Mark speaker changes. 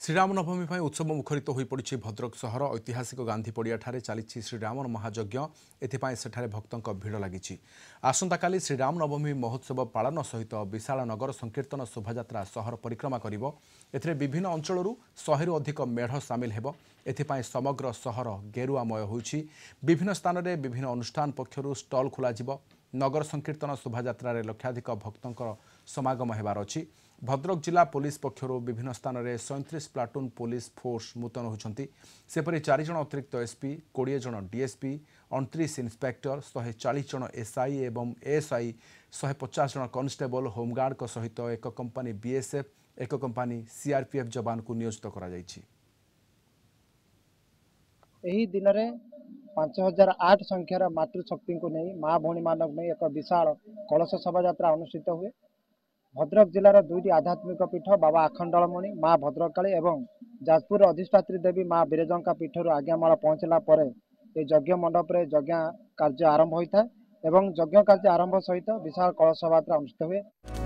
Speaker 1: श्रीराम नवमी पर उत्सव मुखरित हो पड़ी भद्रक सहर ऐतिहासिक गांधी पड़िया चली श्रीराम महायज्ञ एथिपाई सेठारे भक्तों भीड़ लगी। आसंता काली श्रीराम नवमी महोत्सव पालन सहित विशाल नगर संकीर्तन शोभायात्रा सहर परिक्रमा करिवो। एथिरे विभिन्न अंचलरू 100 अधिक मेढ़ सामिल हेबो। एथिपाई समग्र सहर गेरुआमय होइछि। विभिन्न स्थान में विभिन्न अनुष्ठान पक्षरु स्टल खोलाजिवो। नगर संकीर्तन शोभायात्रा लक्षाधिक भक्तों समागम हेबार अछि। भद्रक जिला पुलिस पक्षरु विभिन्न स्थान में 37 प्लाटून पुलिस फोर्स मुतयन होती। सेपरी 4 जन अतिरिक्त एसपी, 20 जन डीएसपी, 29 इन्स्पेक्टर, 140 जन एसआई एवं एएसआई, 150 जन कॉन्स्टेबल होमगार्ड सहित एक कंपनी बीएसएफ, एक कंपनी सीआरपीएफ जवान को नियोजित करा जायछि।
Speaker 2: एही दिन में 5008 संख्यार मातृशक्ति को नहीं माँ भौणी मानक नहीं एक विशाल कलश शोभायात्रा अनुष्ठित हुए। भद्रक जिलार दुईटी आध्यात्मिक पीठ बाबा आखंडलमणि माँ भद्रकाली एवं जाजपुर अधिष्ठात्री देवी माँ बिरजंका पीठर आज्ञामाला पहुंचला पर यज्ञ मंडप रे यज्ञ कार्य आरंभ होता है एवं यज्ञ कार्य आरंभ सहित विशाल कलश शोभायात्रा अनुष्ठित हुए।